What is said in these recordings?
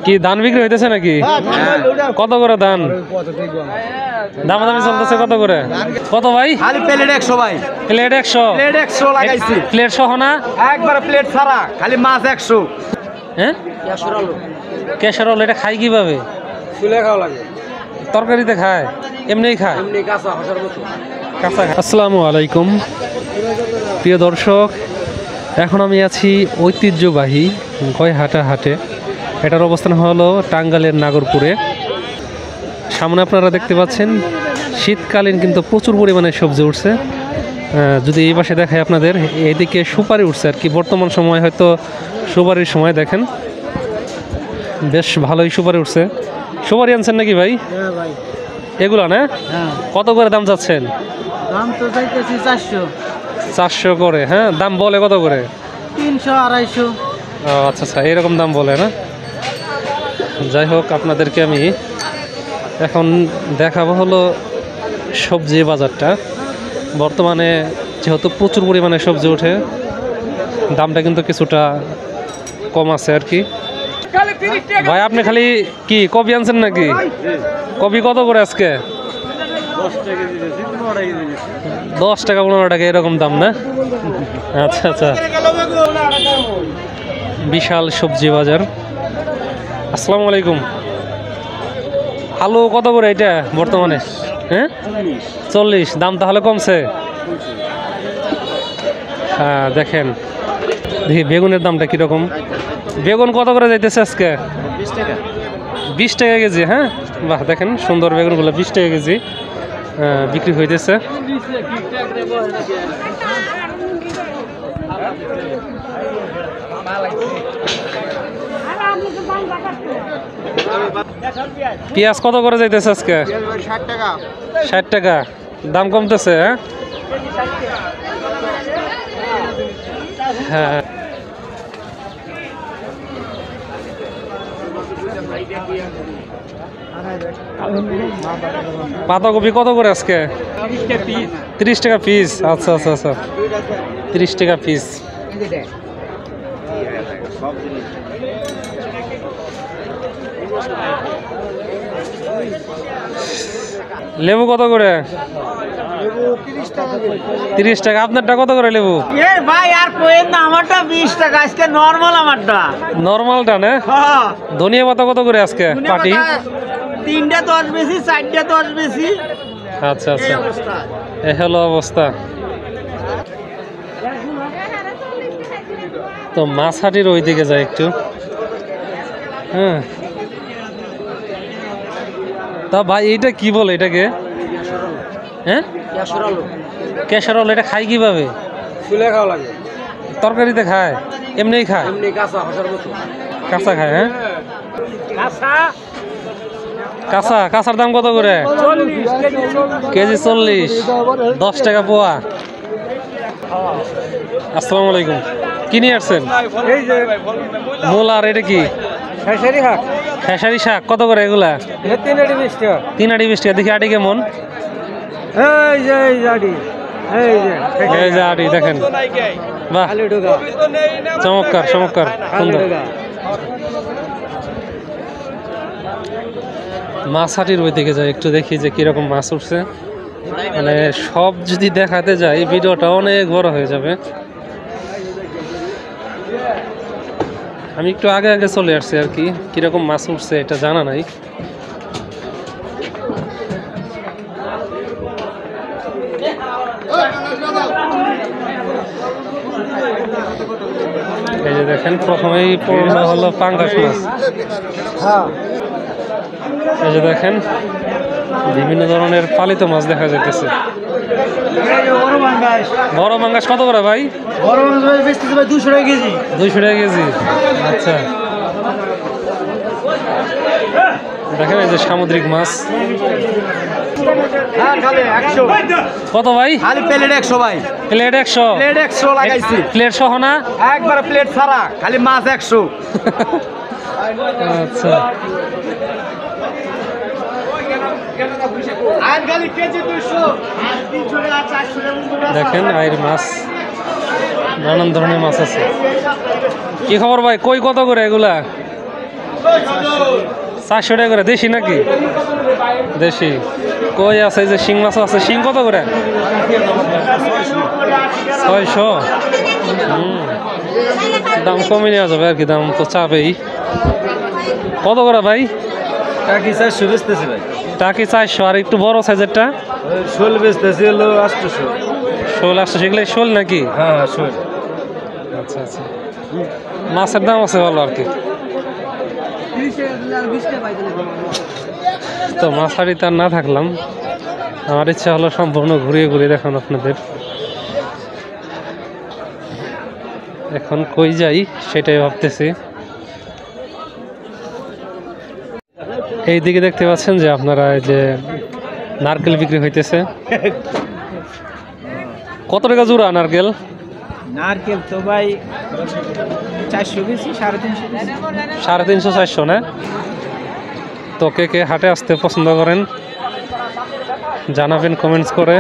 কি ধান বিক্রি হইতেছে নাকি? কত করে ধান? দামাদামি চলতেছে কত করে? কত ভাই? খালি প্লেট 100 ভাই। প্লেট 100? প্লেট 100 লাগাইছি। প্লেট সহ না? একবার প্লেট ছাড়া, খালি মাছ 100। হ্যাঁ, কেশর আলু এটা খাই কিভাবে? ফুলে খাওয়া লাগে, তরকারিতে খায়? এমনিই খায়? এমনি কাঁচা হাসার মতো কাঁচা। আসসালামু আলাইকুম প্রিয় দর্শক, এখন আমি আছি ঐতিহ্যবাহী গয়হাটা হাটে। এটার অবস্থান হলো টাঙ্গাইলের নাগরপুরে। সামনে আপনারা দেখতে পাচ্ছেন শীতকালীন কিন্তু প্রচুর পরিমাণে সবজি উঠছে। যদি এই পাশে দেখায় আপনাদের, এইদিকে সুপারি উঠছে আর কি। বর্তমান সময় হয়তো সুপারির সময়, দেখেন বেশ ভালোই সুপারি উঠছে। সুপারি আনছেন নাকি ভাই? হ্যাঁ ভাই। এগুলো না? হ্যাঁ। কত করে দাম চাচ্ছেন? দাম তো চাইতেছি 400। 400 করে? হ্যাঁ, দাম বলে কত করে? 300 250। ও আচ্ছা আচ্ছা, এরকম দাম বলে না? যাই হোক, আপনাদেরকে আমি এখন দেখাবো হলো সবজি বাজারটা। বর্তমানে যেহেতু প্রচুর পরিমাণে সবজি ওঠে, দামটা কিন্তু কিছুটা কম আছে আর কি। ভাই আপনি খালি কি কপি আনছেন নাকি? কপি কত করে আজকে? 10 টাকা 15 টাকা এরকম দাম না? আচ্ছা আচ্ছা, বিশাল সবজি বাজার। আসসালামু আলাইকুম। আলু কত করে এটা বর্তমানে? হ্যাঁ, 40। দাম তাহলে কমছে? হ্যাঁ, দেখেন দেখি বেগুনের দামটা কীরকম। বেগুন কত করে যাইতেছে আজকে? 20 টাকা কেজি। হ্যাঁ, বাহ, দেখেন সুন্দর বেগুনগুলো 20 টাকা কেজি বিক্রি হইতেছে। পেঁয়াজ কত করে যাইতেছে আজকে? 60 টাকা। 60 টাকা। দাম কমতেছে? হ্যাঁ, পাতাকপি কত করে আজকে? 30 টাকা পিস। আচ্ছা আচ্ছা আচ্ছা, 30 টাকা পিস। লেবু কত করে? 30 টাকা। আপনারটা কত করে লেবু? ভাই আর কোয়েন না, আমারটা 20 টাকা আজকে নরমাল। আমারটা নরমালটা না? হ্যাঁ। ধনিয়া পাতা কত করে আজকে পাটি? 3টা 10 বেশি, 4টা 10 বেশি। আচ্ছা আচ্ছা, এ হলো অবস্থা। তো মাছহাটির ওই দিকে যায় একটু। হ্যাঁ, তা ভাই এইটা কি বলে এটাকে? হ্যাঁ, কেশর আলু। এটা খাই কিভাবে? ফুলে খাওয়া লাগে, তরকারিতে খায়? এমনিই খায়? এমনি কাঁচা হাসার মতো কাঁচা খায়? হ্যাঁ, কাঁচা কাঁচা। কাঁচার দাম কত করে? 40 কেজি 40। 10 টাকা পোয়া। আসসালামু আলাইকুম। কি নিয়ে আসছেন? এই যে মূলা। আর এটা কি? খেসারি শাক। খেসারি শাক কত করে এগুলা? 320 টাকা। 3 আটি 20 টাকা। দেখি আটি কেমন? এই যে জাডি, এই যে এই যে আটি দেখেন, বাহ, আলু ঢোকা, চমৎকার চমৎকার, আলু সুন্দর। ঢোকা। মাছ হাটির ওই দিকে যাই একটু, দেখি যে কিরকম মাছ উঠছে। মানে সব যদি দেখাতে যাই ভিডিওটা অনেক বড় হয়ে যাবে। আমি একটু আগে আগে চলে আসছি আর কি, কিরকম মাছ উঠছে এটা জানা নাই। এই যে দেখেন, প্রথমেই পড়লো হলো পাঙ্গাস মাছ। এই যে দেখেন বিভিন্ন ধরনের পালিত মাছ দেখা যাইতেছে। বড় পাঙ্গাস কত করে ভাই? বড় মাছ বেচতেছে ভাই 200 টাকা কেজি। 200 টাকা কেজি। আচ্ছা, দেখেন এই যে সামুদ্রিক মাছ। কত ভাই? খালি প্লেট 100 ভাই। প্লেট 100? প্লেট 100 লাগাইছি। প্লেট সহ না? একবার প্লেট ছাড়া, খালি মাছ 100। আচ্ছা, দেখেন আইর মাছ, নানান ধরনের মাছ আছে। কি খবর ভাই, কই কত করে এগুলা? 400 টাকা করে। দেশি নাকি? দেশি। কই আছে এই যে শিং মাছ আছে, শিং কত করে? 600। দাম কমে নেওয়া যাবে আর কি, দাম তো চাবেই। কত করে ভাই? টাকি 400 বেচতেছি ভাই। টাকি 400। আর একটু বড় সাইজেরটা শোল বেচতেছি হলো 800। শোল 800। সেগুলো শোল নাকি? হ্যাঁ শোল। আচ্ছা আচ্ছা, মাছের দাম আছে ভালো আর কি। তো মাছারি তার না থাকলাম, আমার ইচ্ছা হলো সম্পূর্ণ ঘুরিয়ে ঘুরিয়ে দেখান আপনাদের। এখন কই যাই সেটাই ভাবতেছি। এই দিকে দেখতে পাচ্ছেন যে আপনারা, এই যে নারকেল বিক্রি হইতেছে। কত টাকা জোড়া নারকেল? নারকেল তো ভাই 400 বেশি, 350 350 400 না? তো কে কে হাটে আসতে পছন্দ করেন জানাবেন কমেন্টস করে।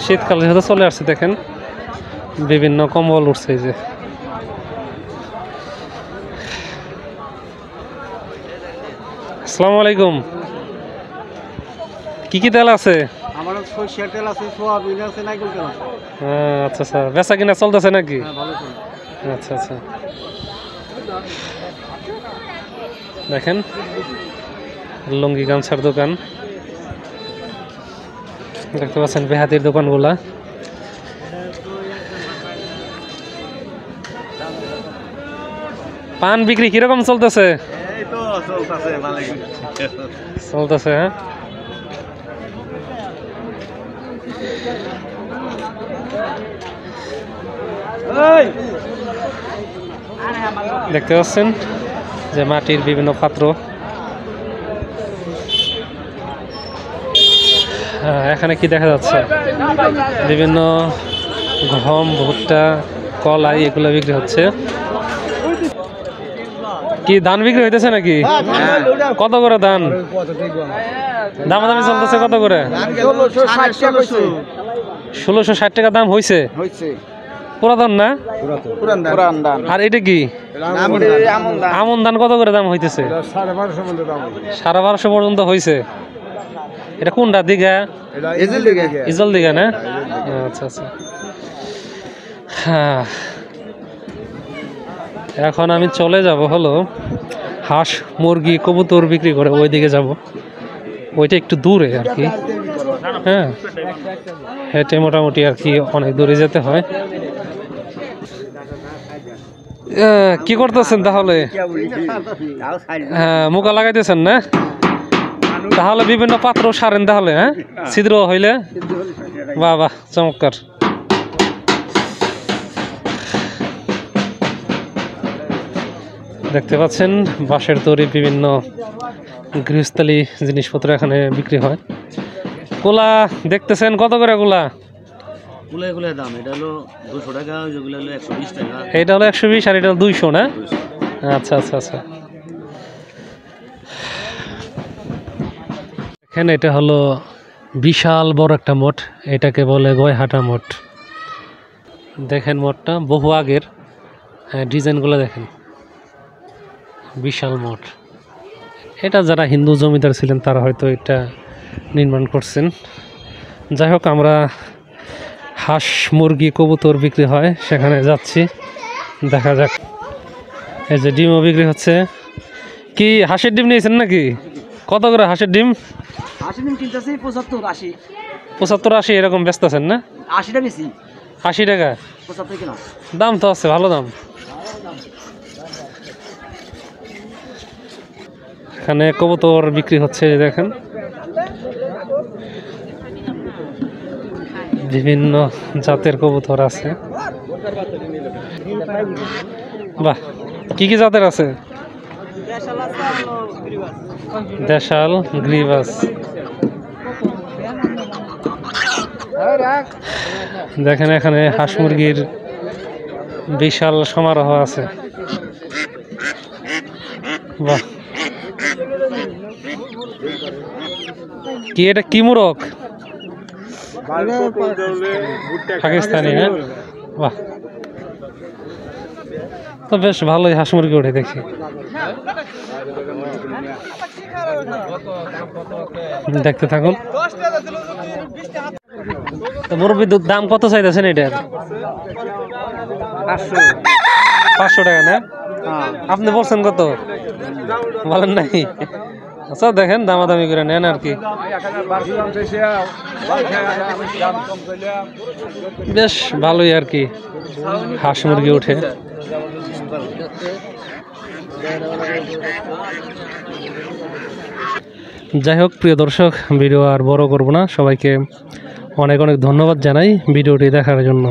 শীতকাল যেহেতু চলে আসছে, দেখেন বিভিন্ন কম্বল উঠছে। এই যে আসসালামু আলাইকুম, কি কি তেল আছে? আমার সরষের তেল আছে, সোয়াবিন আছে, নারকেল তেল আছে। আচ্ছা আচ্ছা, বেচা কিনা চলতেছে নাকি? হ্যাঁ ভালো চলে। আচ্ছা আচ্ছা, দেখেন লুঙ্গি গামছার দোকান দেখতে পাচ্ছেন, বেহাতির দোকানগুলা। পান বিক্রি কিরকম চলতেছে? এই তো চলতেছে ভালো চলতেছে, হ্যাঁ। দেখতে পাচ্ছেন যে মাটির বিভিন্ন পাত্র। এখানে কি দেখা যাচ্ছে? বিভিন্ন গম, ভুট্টা, কলাই এগুলো বিক্রি হচ্ছে। কি ধান বিক্রি হইতেছে নাকি? কত করে ধান? দামাদামি চলতেছে কত করে? 1660 টাকা দাম হয়েছে। পুরাতন না? আর এটা কি আমন ধান? কত করে দাম হইতেছে? 1250 পর্যন্ত হয়েছে। এটা কোনটা দিঘা? ইজল দিঘা না? আচ্ছা আচ্ছা, হ্যাঁ। এখন আমি চলে যাব হলো হাঁস, মুরগি, কবুতর বিক্রি করে ওইদিকে যাব। ওইটা একটু দূরে আর কি, হ্যাঁ। হেঁটে মোটামুটি আর কি অনেক দূরে যেতে হয়। কি করতেছেন তাহলে? হ্যাঁ, মুখা লাগাইতেছেন না? তাহলে বিভিন্ন পাত্র সারেন তাহলে, হ্যাঁ, ছিদ্র হইলে। বাহ বাহ, চমৎকার। দেখতে পাচ্ছেন বাঁশের তৈরি বিভিন্ন গৃহস্থালী জিনিসপত্র এখানে বিক্রি হয়। কোলা দেখতেছেন কত করে কোলা? এগুলো দাম এটা হলো 200 টাকা, যেগুলো হলো 120 টাকা। এটা হলো 120 আর এটা হলো 200 না? আচ্ছা আচ্ছা আচ্ছা, এখানে এটা হলো বিশাল বড় একটা মঠ, এটাকে বলে গয়হাটা মঠ। দেখেন মঠটা বহু আগের, ডিজাইনগুলো দেখেন, বিশাল মঠ। এটা যারা হিন্দু জমিদার ছিলেন তারা হয়তো এটা নির্মাণ করছেন। যাই হোক, আমরা হাঁস, মুরগি, কবুতর বিক্রি হয় সেখানে যাচ্ছি, দেখা যাক। এই যে ডিমও বিক্রি হচ্ছে। কি হাঁসের ডিম নিয়েছেন নাকি? কত করে হাঁসের ডিম? হাঁসের ডিম কিনতেছি 75 80 75 80 এরকম ব্যস্ত আছেন না? 80টা বেশি, 80 টাকা 75 কিনা। দাম তো আছে, ভালো দাম। এখানে কবুতর বিক্রি হচ্ছে, দেখেন বিভিন্ন জাতের কবুতর আছে। বাহ, কি কি জাতের আছে? দেশাল, গ্রিবাস। দেখেন এখানে হাঁস মুরগির বিশাল সমারোহ আছে। বাহ, কি এটা কি মুরগ? পাকিস্তানি, হ্যাঁ। বাহ, তো বেশ ভালোই হাঁস মুরগি ওঠে দেখি। দেখতে থাকুন। তো মুরব্বী দাম কত চাইতেছেন এটার? 500 টাকা না? আপনি বলছেন কত? বলেন নাই? আচ্ছা দেখেন দামাদামি করে নেন আর কি। বেশ ভালোই আর কি হাঁস মুরগি উঠে। যাই হোক প্রিয় দর্শক, ভিডিও আর বড় করব না। সবাইকে অনেক অনেক ধন্যবাদ জানাই ভিডিওটি দেখার জন্য।